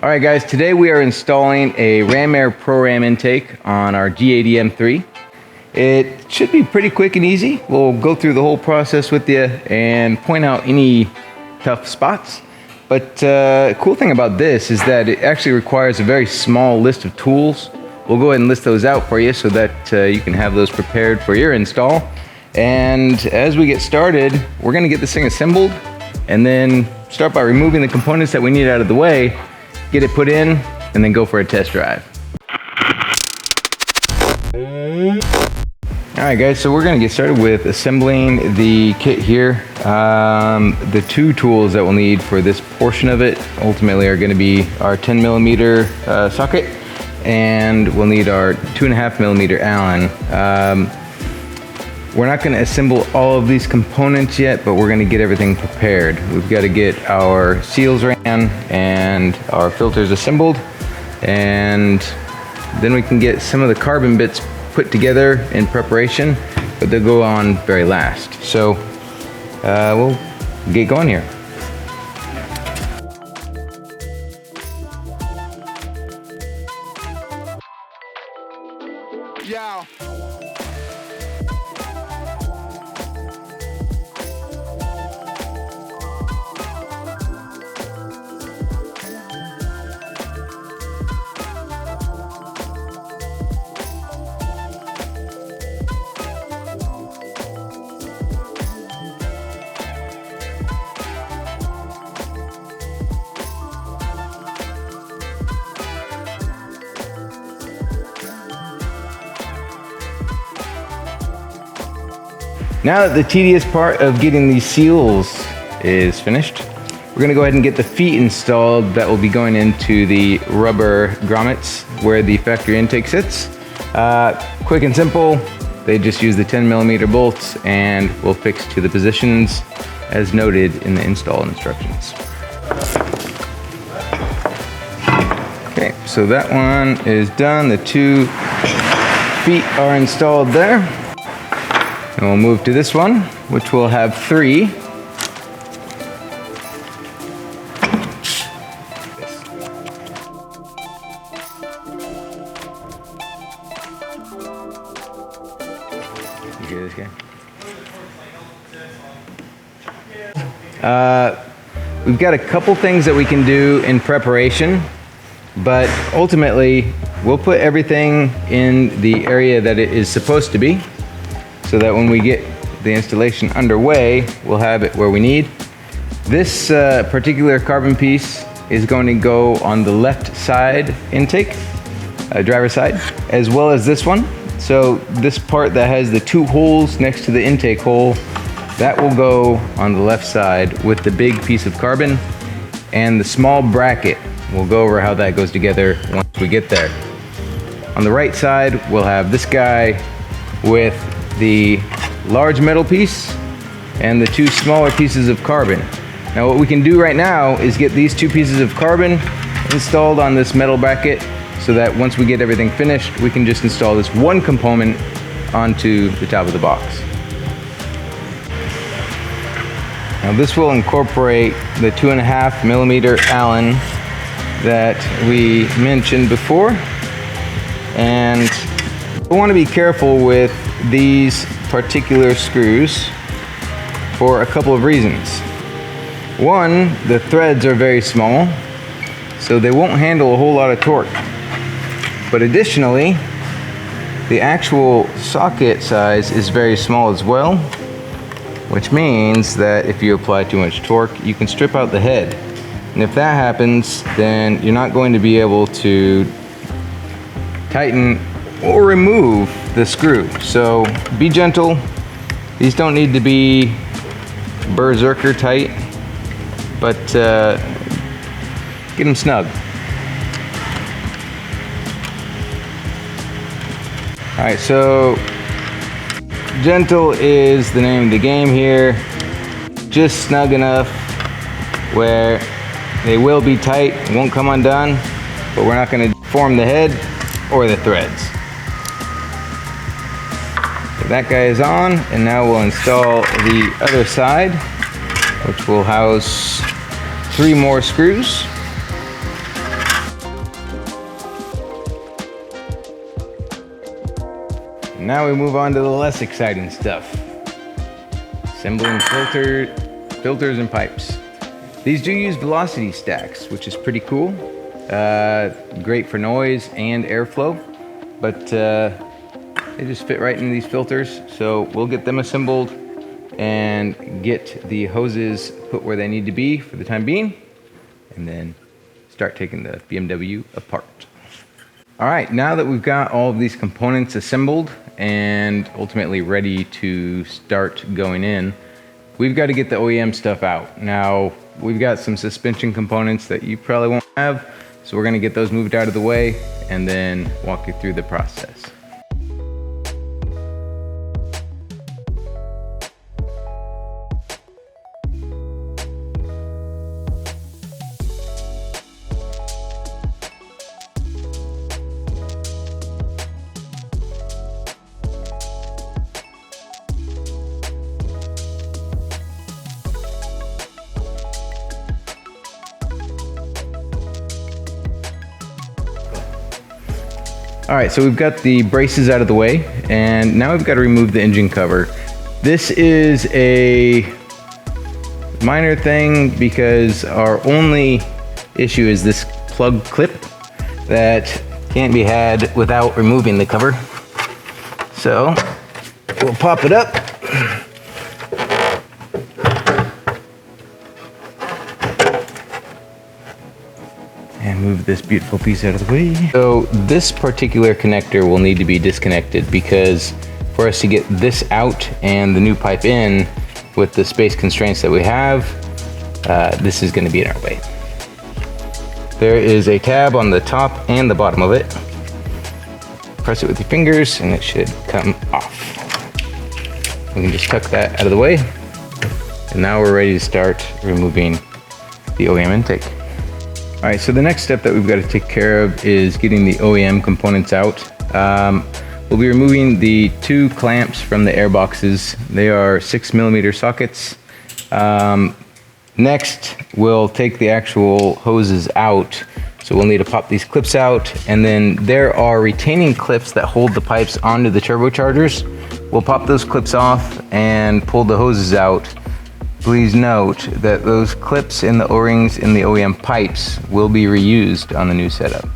Alright guys, today we are installing a RamAir Pro-Ram intake on our G80 M3. It should be pretty quick and easy. We'll go through the whole process with you and point out any tough spots. But the cool thing about this is that it actually requires a very small list of tools. We'll go ahead and list those out for you so that you can have those prepared for your install. And as we get started, we're going to get this thing assembled and then start by removing the components that we need out of the way, get it put in, and then go for a test drive. Alright guys, so we're going to get started with assembling the kit here. The two tools that we'll need for this portion of it ultimately are going to be our 10mm socket, and we'll need our 2.5mm Allen. We're not going to assemble all of these components yet, but we're going to get everything prepared. We've got to get our seals ran and our filters assembled, and then we can get some of the carbon bits put together in preparation, but they'll go on very last. So we'll get going here. Yeah. Now that the tedious part of getting these seals is finished, we're going to go ahead and get the feet installed that will be going into the rubber grommets where the factory intake sits. Quick and simple, they just use the 10mm bolts and we'll fix to the positions as noted in the install instructions. Okay, so that one is done. The two feet are installed there. And we'll move to this one, which will have three. You hear this guy? We've got a couple things that we can do in preparation, but ultimately we'll put everything in the area that it is supposed to be, so that when we get the installation underway, we'll have it where we need. This particular carbon piece is going to go on the left side intake, driver's side, as well as this one. So this part that has the two holes next to the intake hole, that will go on the left side with the big piece of carbon, and the small bracket, we'll go over how that goes together once we get there. On the right side, we'll have this guy with the large metal piece and the two smaller pieces of carbon. Now what we can do right now is get these two pieces of carbon installed on this metal bracket so that once we get everything finished, we can just install this one component onto the top of the box. Now this will incorporate the 2.5mm Allen that we mentioned before, and we want to be careful with these particular screws for a couple of reasons. One, the threads are very small, so they won't handle a whole lot of torque. But additionally, the actual socket size is very small as well, which means that if you apply too much torque, you can strip out the head. And if that happens, then you're not going to be able to tighten or remove the screw. So be gentle. These don't need to be berserker tight, but get them snug. Alright, so gentle is the name of the game here. Just snug enough where they will be tight, won't come undone, but we're not going to deform the head or the threads. That guy is on, and now we'll install the other side, which will house 3 more screws. Now we move on to the less exciting stuff. Assembling filters and pipes. These do use velocity stacks, which is pretty cool. Great for noise and airflow, but they just fit right in these filters. So we'll get them assembled and get the hoses put where they need to be for the time being, and then start taking the BMW apart. All right, now that we've got all of these components assembled and ultimately ready to start going in, we've got to get the OEM stuff out. Now, we've got some suspension components that you probably won't have, so we're gonna get those moved out of the way and then walk you through the process. All right, so we've got the braces out of the way, and now we've got to remove the engine cover. This is a minor thing because our only issue is this plug clip that can't be had without removing the cover. So we'll pop it up. And move this beautiful piece out of the way. So this particular connector will need to be disconnected because for us to get this out and the new pipe in with the space constraints that we have, this is going to be in our way. There is a tab on the top and the bottom of it. Press it with your fingers and it should come off. We can just tuck that out of the way. And now we're ready to start removing the OEM intake. All right, so the next step that we've got to take care of is getting the OEM components out. We'll be removing the two clamps from the air boxes. They are 6mm sockets. Next, we'll take the actual hoses out. So we'll need to pop these clips out, and then there are retaining clips that hold the pipes onto the turbochargers. We'll pop those clips off and pull the hoses out. Please note that those clips and the O-rings in the OEM pipes will be reused on the new setup.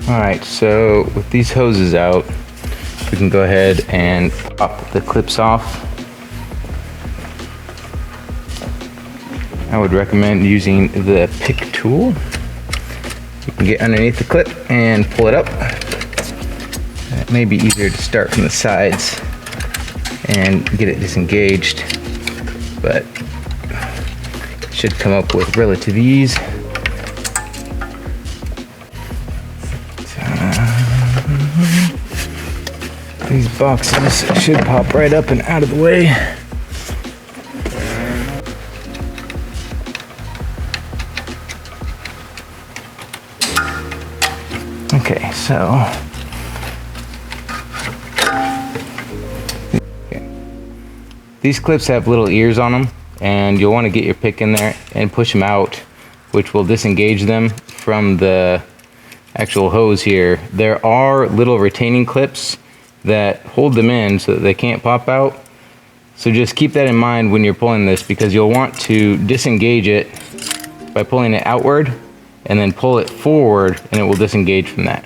All right, so with these hoses out, we can go ahead and pop the clips off. I would recommend using the pick tool. You can get underneath the clip and pull it up. It may be easier to start from the sides and get it disengaged, but it should come up with relative ease. These boxes should pop right up and out of the way. Okay, so these clips have little ears on them, and you'll want to get your pick in there and push them out, which will disengage them from the actual hose here. There are little retaining clips that hold them in so that they can't pop out. So just keep that in mind when you're pulling this, because you'll want to disengage it by pulling it outward and then pull it forward, and it will disengage from that.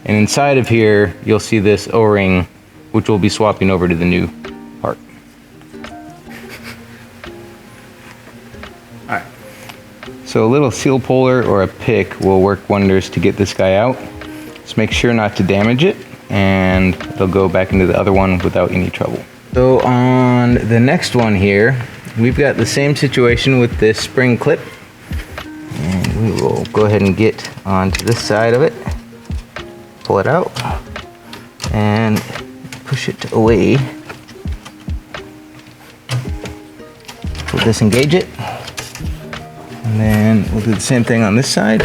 And inside of here, you'll see this O-ring, which we'll be swapping over to the new So a little seal puller or a pick will work wonders to get this guy out. Just make sure not to damage it, and it'll go back into the other one without any trouble. So on the next one here, we've got the same situation with this spring clip. And we will go ahead and get onto this side of it, pull it out, and push it away. We'll disengage it, and then we'll do the same thing on this side.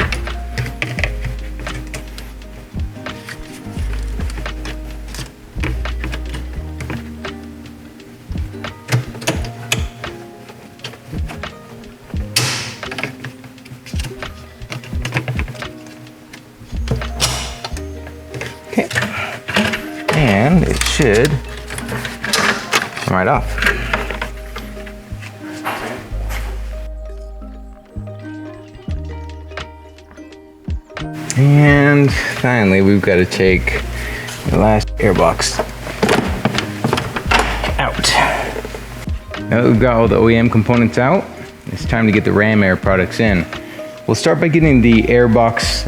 Okay, and it should come right off. And finally, we've got to take the last airbox out. Now that we've got all the OEM components out, it's time to get the RamAir products in. We'll start by getting the airbox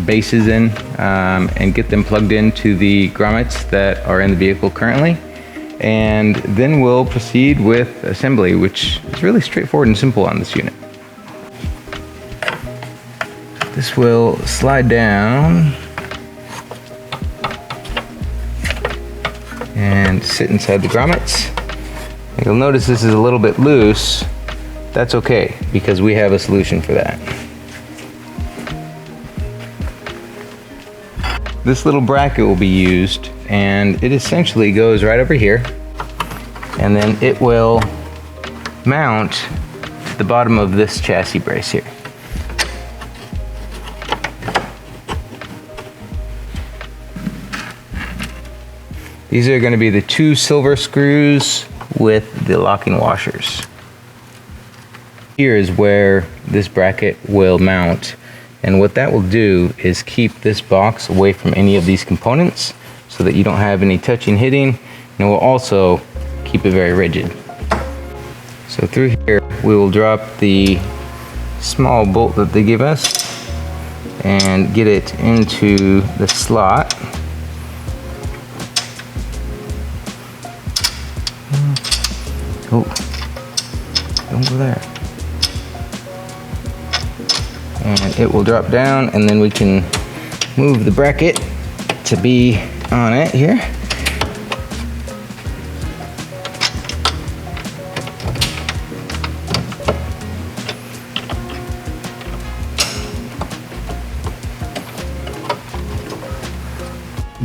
bases in and get them plugged into the grommets that are in the vehicle currently. And then we'll proceed with assembly, which is really straightforward and simple on this unit. This will slide down and sit inside the grommets. You'll notice this is a little bit loose. That's okay, because we have a solution for that. This little bracket will be used, and it essentially goes right over here, and then it will mount to the bottom of this chassis brace here. These are going to be the 2 silver screws with the locking washers. Here is where this bracket will mount, and what that will do is keep this box away from any of these components so that you don't have any touching, hitting, and it will also keep it very rigid. So through here we will drop the small bolt that they give us and get it into the slot. Oh, don't go there. And it will drop down, and then we can move the bracket to be on it here.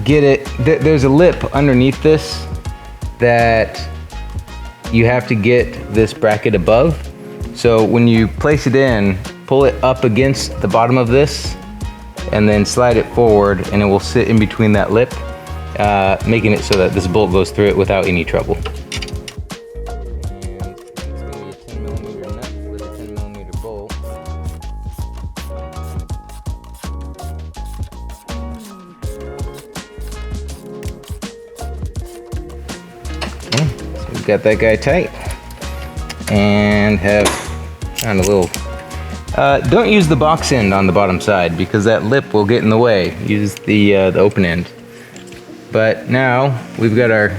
Get it, there's a lip underneath this that you have to get this bracket above. So when you place it in, pull it up against the bottom of this and then slide it forward, and it will sit in between that lip, making it so that this bolt goes through it without any trouble. And it's going to be a 10mm nut with a 10mm bolt. Okay, so we've got that guy tight, and have found a little. Don't use the box end on the bottom side because that lip will get in the way. Use the open end. But now we've got our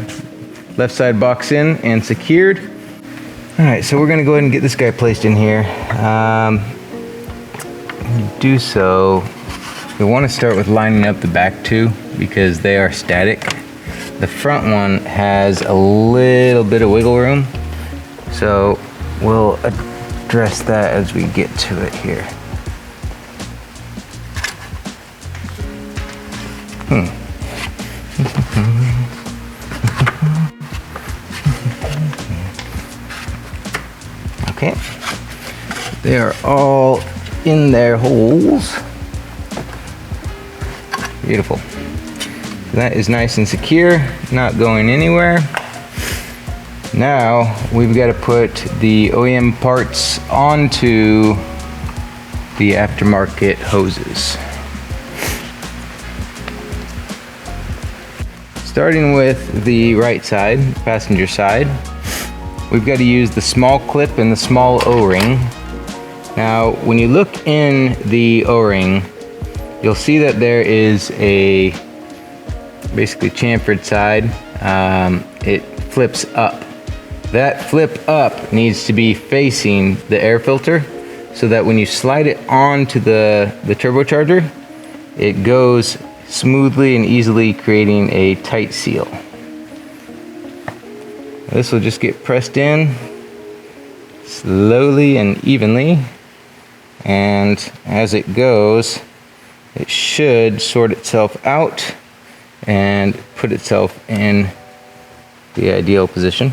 left side box in and secured. All right, so we're gonna go ahead and get this guy placed in here. Do so, you'll want to start with lining up the back two because they are static. The front one has a little bit of wiggle room, so we'll address that as we get to it here. Okay, they are all in their holes. Beautiful. That is nice and secure, not going anywhere. Now we've got to put the OEM parts onto the aftermarket hoses. Starting with the right side, passenger side, we've got to use the small clip and the small O-ring Now, when you look in the O-ring, you'll see that there is a basically chamfered side. It flips up. That flip up needs to be facing the air filter so that when you slide it onto the turbocharger, it goes smoothly and easily, creating a tight seal. This will just get pressed in slowly and evenly, and as it goes, it should sort itself out and put itself in the ideal position.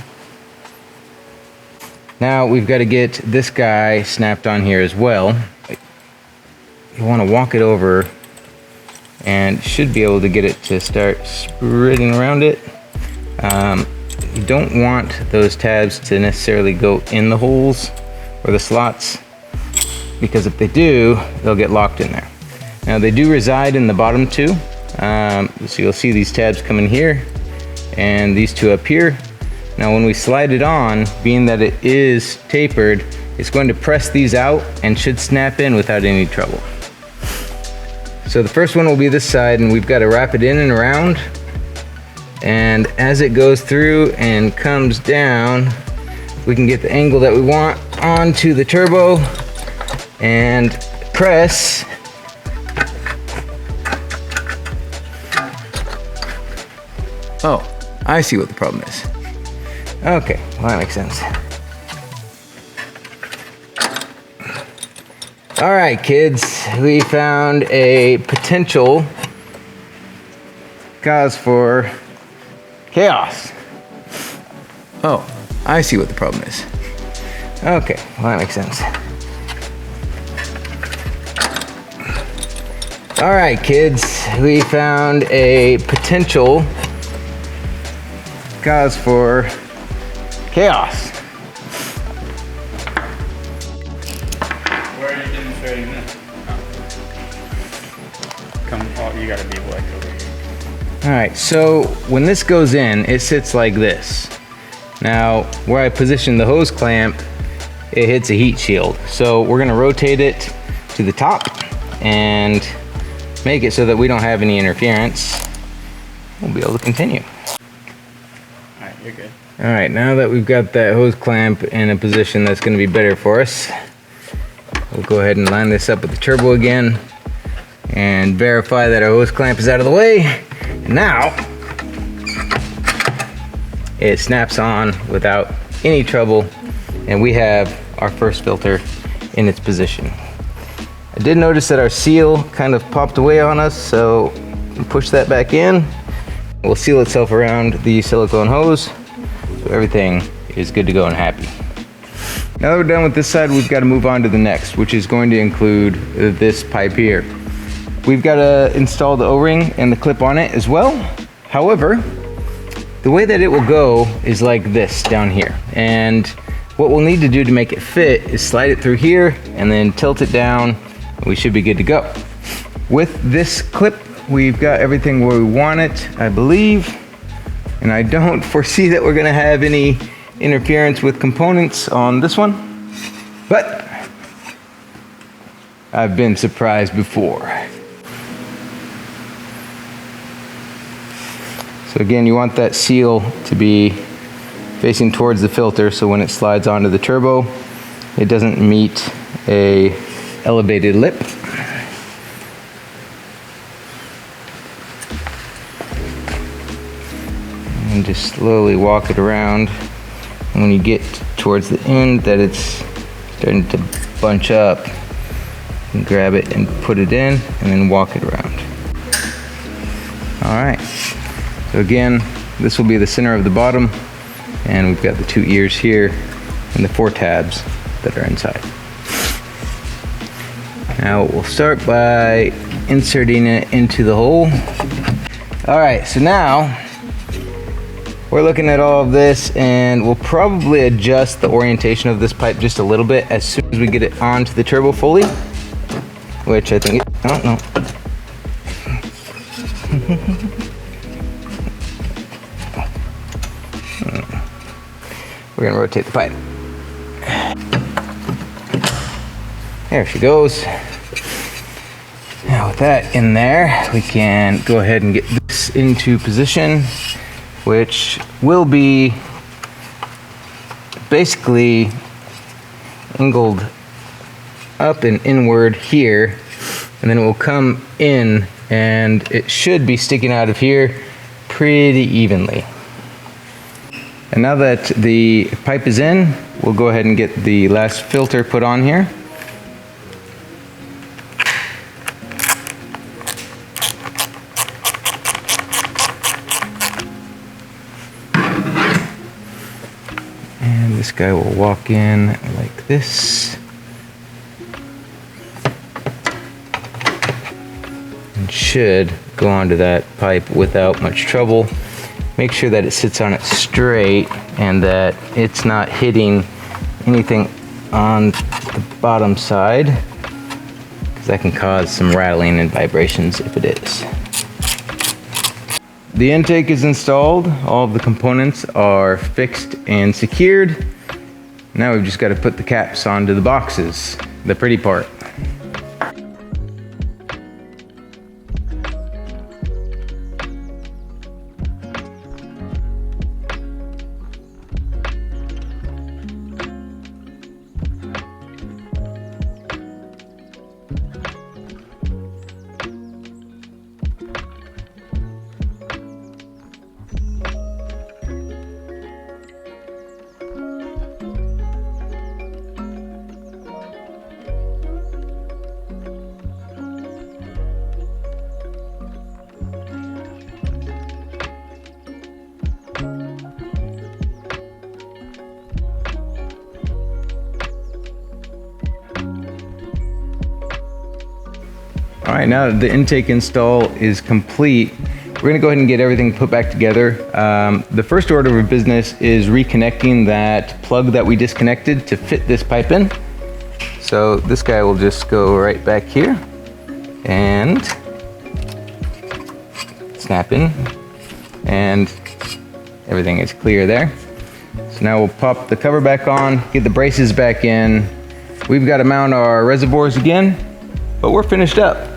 Now we've got to get this guy snapped on here as well. You want to walk it over and should be able to get it to start spreading around it. You don't want those tabs to necessarily go in the holes or the slots, because if they do, they'll get locked in there. Now they do reside in the bottom two. So you'll see these tabs come in here and these two up here. Now when we slide it on, being that it is tapered, it's going to press these out and should snap in without any trouble. So the first one will be this side, and we've got to wrap it in and around. And as it goes through and comes down, we can get the angle that we want onto the turbo and press. Oh, I see what the problem is. Okay, well that makes sense. All right, kids, we found a potential cause for chaos. Oh, I see what the problem is. Okay, well that makes sense. All right, kids, we found a potential cause for chaos. Where are you demonstrating this? Oh, you gotta be like over here. All right, so when this goes in, it sits like this. Now, where I position the hose clamp, it hits a heat shield. So we're gonna rotate it to the top and make it so that we don't have any interference. We'll be able to continue. All right, you're good. All right, now that we've got that hose clamp in a position that's gonna be better for us, we'll go ahead and line this up with the turbo again and verify that our hose clamp is out of the way. Now, it snaps on without any trouble, and we have our first filter in its position. I did notice that our seal kind of popped away on us, so push that back in. It will seal itself around the silicone hose, so everything is good to go and happy. Now that we're done with this side, we've got to move on to the next, which is going to include this pipe here. We've got to install the O-ring and the clip on it as well. However, the way that it will go is like this down here. And what we'll need to do to make it fit is slide it through here and then tilt it down, and we should be good to go. With this clip, we've got everything where we want it, I believe. And I don't foresee that we're gonna have any interference with components on this one, but I've been surprised before. So again, you want that seal to be facing towards the filter, so when it slides onto the turbo, it doesn't meet a elevated lip. And just slowly walk it around. And when you get towards the end that it's starting to bunch up, you can grab it and put it in and then walk it around. All right. So again, this will be the center of the bottom, and we've got the two ears here and the 4 tabs that are inside. Now we'll start by inserting it into the hole. All right, so now we're looking at all of this, and we'll probably adjust the orientation of this pipe just a little bit as soon as we get it onto the turbo fully, which I think, oh no. We're gonna rotate the pipe. There she goes. Now with that in there, we can go ahead and get this into position, which will be basically angled up and inward here, and then it will come in and it should be sticking out of here pretty evenly. And now that the pipe is in, we'll go ahead and get the last filter put on here. And this guy will walk in like this. And should go onto that pipe without much trouble. Make sure that it sits on it straight and that it's not hitting anything on the bottom side, because that can cause some rattling and vibrations if it is. The intake is installed. All of the components are fixed and secured. Now we've just got to put the caps onto the boxes, the pretty part. All right, now that the intake install is complete, we're gonna go ahead and get everything put back together. The first order of business is reconnecting that plug that we disconnected to fit this pipe in. So this guy will just go right back here and snap in, and everything is clear there. So now we'll pop the cover back on, get the braces back in. We've got to mount our reservoirs again, but we're finished up.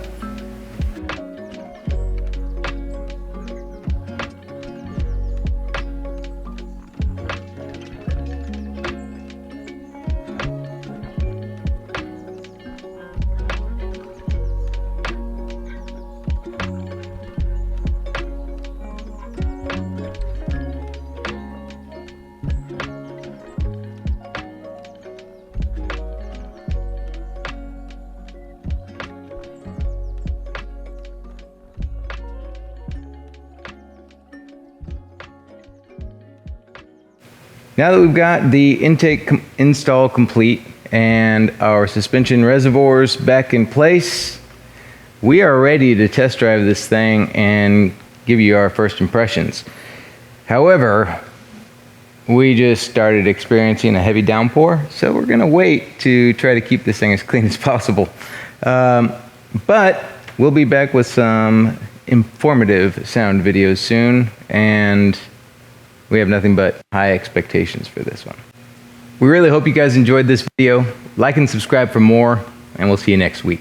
Now that we've got the intake install complete and our suspension reservoirs back in place, we are ready to test drive this thing and give you our first impressions. However, we just started experiencing a heavy downpour, so we're gonna wait to try to keep this thing as clean as possible. But we'll be back with some informative sound videos soon, and we have nothing but high expectations for this one. We really hope you guys enjoyed this video. Like and subscribe for more, and we'll see you next week.